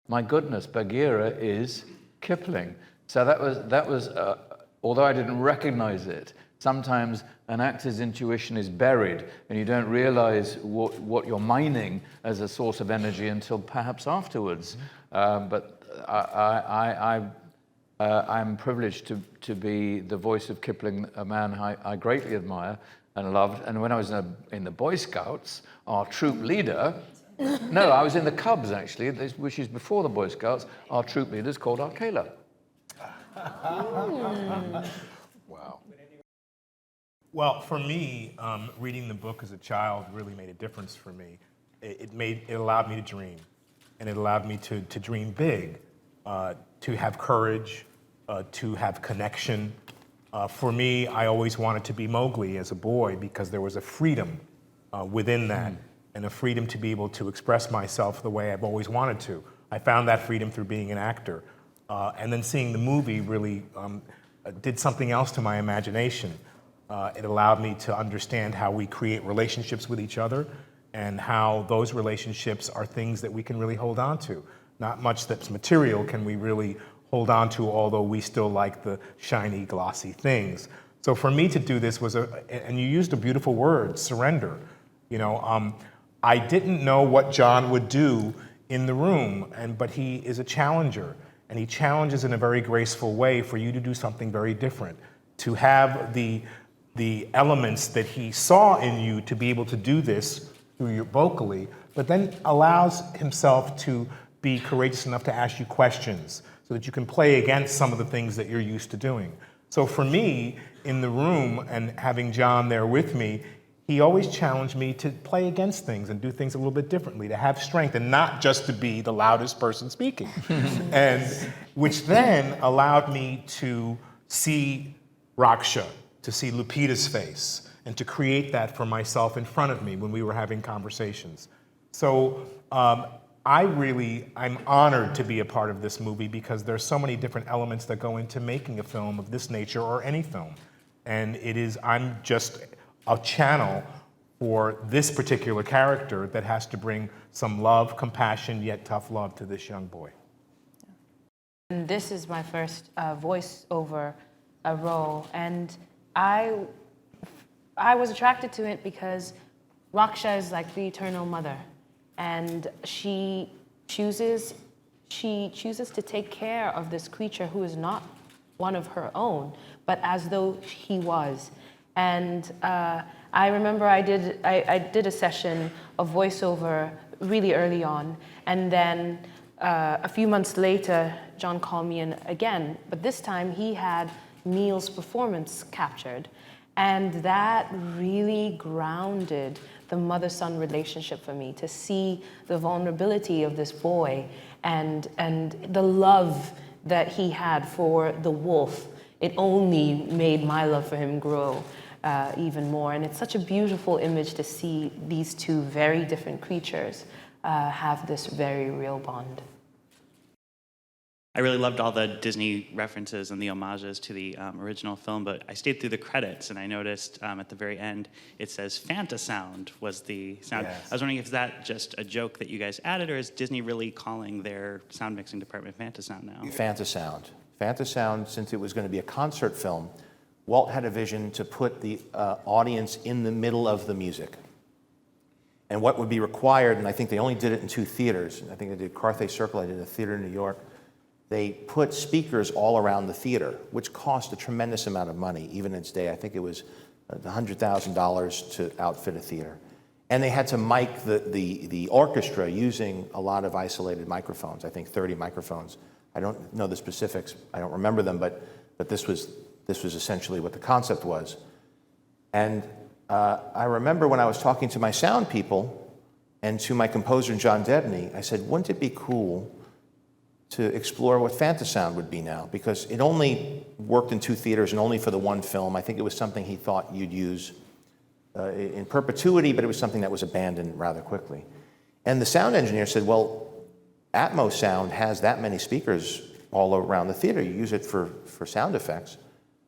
my goodness, Bagheera is Kipling. So that was although I didn't recognize it, sometimes an actor's intuition is buried and you don't realize what you're mining as a source of energy until perhaps afterwards. But I'm privileged to be the voice of Kipling, a man I greatly admire and loved. And when I was in the Boy Scouts, our troop leader, no, I was in the Cubs actually, which is before the Boy Scouts, our troop leader is called Arkela. Wow. Well, for me, reading the book as a child really made a difference for me. It allowed me to dream, and it allowed me to dream big, to have courage, to have connection. For me, I always wanted to be Mowgli as a boy because there was a freedom within that, and a freedom to be able to express myself the way I've always wanted to. I found that freedom through being an actor. And then seeing the movie really did something else to my imagination. It allowed me to understand how we create relationships with each other and how those relationships are things that we can really hold on to. Not much that's material can we really hold on to, although we still like the shiny, glossy things. So for me to do this was, and you used a beautiful word, surrender. You know, I didn't know what John would do in the room, but he is a challenger. And he challenges in a very graceful way for you to do something very different, to have the elements that he saw in you to be able to do this through your vocally, but then allows himself to be courageous enough to ask you questions so that you can play against some of the things that you're used to doing. So for me, in the room and having John there with me, he always challenged me to play against things and do things a little bit differently, to have strength and not just to be the loudest person speaking. And which then allowed me to see Raksha, to see Lupita's face, and to create that for myself in front of me when we were having conversations. So I'm honored to be a part of this movie because there's so many different elements that go into making a film of this nature or any film. And I'm just a channel for this particular character that has to bring some love, compassion, yet tough love to this young boy. And this is my first voiceover role, and I was attracted to it because Raksha is like the eternal mother, and she chooses to take care of this creature who is not one of her own, but as though he was. And I remember I did a session of voiceover really early on, and then a few months later, John called me in again, but this time he had Neil's performance captured, and that really grounded the mother-son relationship for me, to see the vulnerability of this boy and the love that he had for the wolf. It only made my love for him grow even more. And it's such a beautiful image to see these two very different creatures have this very real bond. I really loved all the Disney references and the homages to the original film, but I stayed through the credits and I noticed at the very end it says Fantasound was the sound. Yes. I was wondering if that just a joke that you guys added, or is Disney really calling their sound mixing department Fantasound now? Fantasound. Fantasound, since it was going to be a concert film, Walt had a vision to put the audience in the middle of the music. And what would be required, and I think they only did it in 2 theaters. I think they did Carthay Circle, I did a theater in New York. They put speakers all around the theater, which cost a tremendous amount of money, even in its day. I think it was $100,000 to outfit a theater. And they had to mic the orchestra using a lot of isolated microphones, I think 30 microphones. I don't know the specifics, I don't remember them, but this was essentially what the concept was. And I remember when I was talking to my sound people and to my composer, John Debney, I said, wouldn't it be cool to explore what Fantasound would be now? Because it only worked in 2 theaters and only for the 1 film. I think it was something he thought you'd use in perpetuity, but it was something that was abandoned rather quickly. And the sound engineer said, well, Atmos sound has that many speakers all around the theater. You use it for sound effects.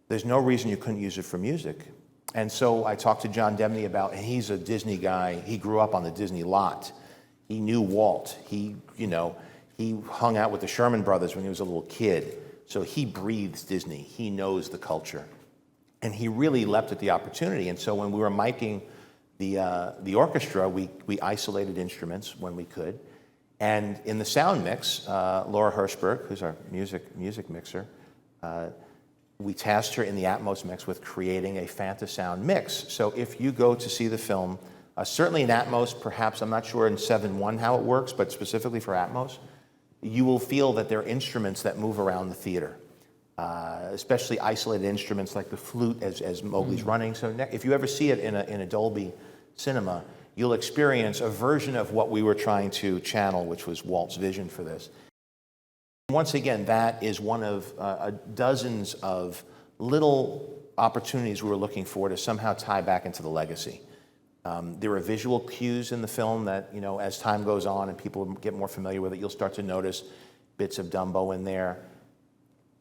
There's no reason you couldn't use it for music. And so I talked to John Debney about, and he's a Disney guy. He grew up on the Disney lot. He knew Walt. He hung out with the Sherman Brothers when he was a little kid, so he breathes Disney. He knows the culture. And he really leapt at the opportunity. And so when we were miking the orchestra, we isolated instruments when we could. And in the sound mix, Laura Hirschberg, who's our music mixer, we tasked her in the Atmos mix with creating a Fantasound mix. So if you go to see the film, certainly in Atmos, perhaps, I'm not sure in 7.1 how it works, but specifically for Atmos, you will feel that there are instruments that move around the theater, especially isolated instruments like the flute as Mowgli's running. So if you ever see it in a Dolby cinema, you'll experience a version of what we were trying to channel, which was Walt's vision for this. Once again, that is one of dozens of little opportunities we were looking for to somehow tie back into the legacy. There are visual cues in the film that, you know, as time goes on and people get more familiar with it, you'll start to notice bits of Dumbo in there.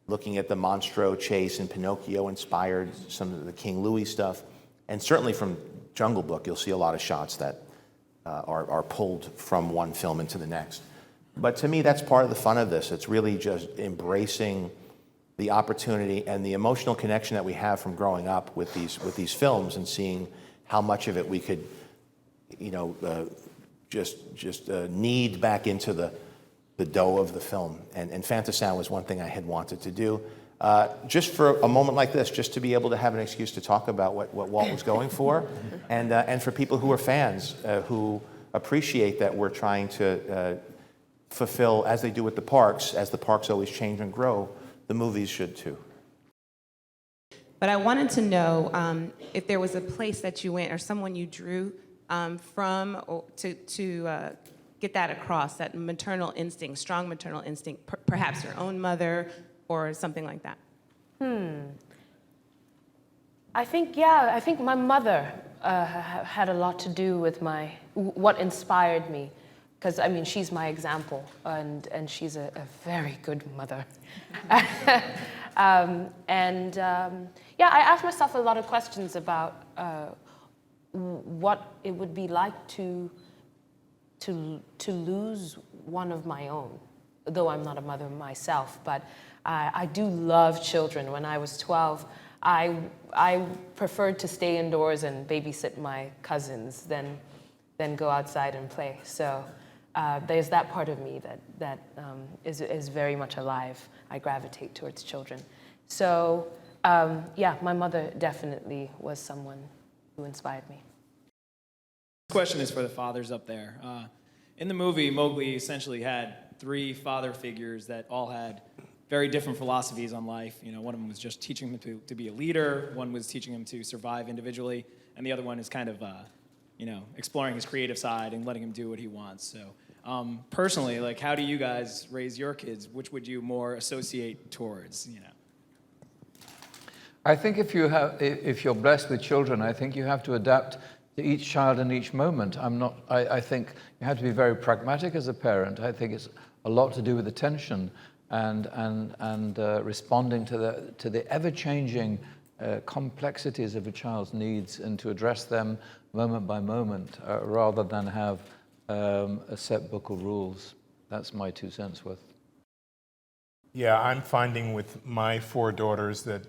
Looking at the Monstro chase and Pinocchio inspired some of the King Louis stuff. And certainly from Jungle Book, you'll see a lot of shots that are pulled from one film into the next. But to me, that's part of the fun of this. It's really just embracing the opportunity and the emotional connection that we have from growing up with these films and seeing how much of it we could, you know, just knead back into the dough of the film. And Fantasound was one thing I had wanted to do. Just for a moment like this, just to be able to have an excuse to talk about what Walt was going for, and for people who are fans who appreciate that we're trying to fulfill, as they do with the parks, as the parks always change and grow, the movies should too. But I wanted to know if there was a place that you went or someone you drew from to get that across, that maternal instinct, strong maternal instinct, perhaps your own mother or something like that. I think my mother had a lot to do with what inspired me. Because, I mean, she's my example, and she's a very good mother. Yeah, I asked myself a lot of questions about what it would be like to lose one of my own, though I'm not a mother myself, but I do love children. When I was 12, I preferred to stay indoors and babysit my cousins than go outside and play. So there's that part of me that is very much alive. I gravitate towards children. So yeah, my mother definitely was someone who inspired me. This question is for the fathers up there. In the movie, Mowgli essentially had 3 father figures that all had very different philosophies on life. You know, one of them was just teaching him to be a leader, one was teaching him to survive individually, and the other one is kind of you know, exploring his creative side and letting him do what he wants. So personally, like, how do you guys raise your kids? Which would you more associate towards, you know? I think if you're blessed with children, I think you have to adapt to each child in each moment. I think you have to be very pragmatic as a parent. I think it's a lot to do with attention and responding to the ever-changing complexities of a child's needs and to address them moment by moment rather than have a set book of rules. That's my 2 cents worth. Yeah, I'm finding with my 4 daughters that,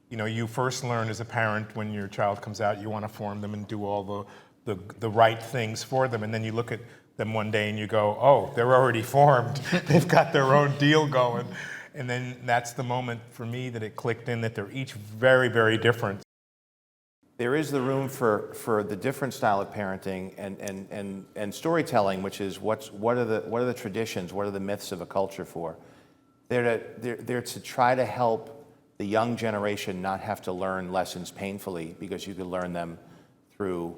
you know, you first learn as a parent when your child comes out, you want to form them and do all the right things for them. And then you look at them one day and you go, oh, they're already formed. They've got their own deal going. And then that's the moment for me that it clicked in that they're each very, very different. There is the room for the different style of parenting and storytelling, which is what are the traditions, what are the myths of a culture for? They're to try to help the young generation not have to learn lessons painfully, because you could learn them through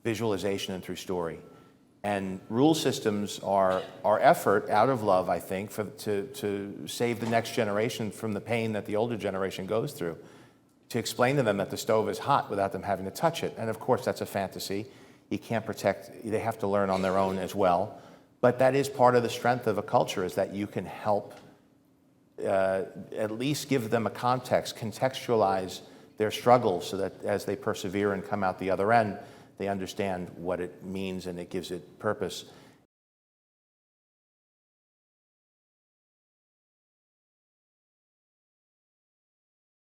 visualization and through story. And rule systems are our effort out of love, I think, to save the next generation from the pain that the older generation goes through. To explain to them that the stove is hot without them having to touch it. And of course, that's a fantasy. You can't protect, they have to learn on their own as well. But that is part of the strength of a culture, is that you can help at least give them a context, contextualize their struggles so that as they persevere and come out the other end, they understand what it means and it gives it purpose.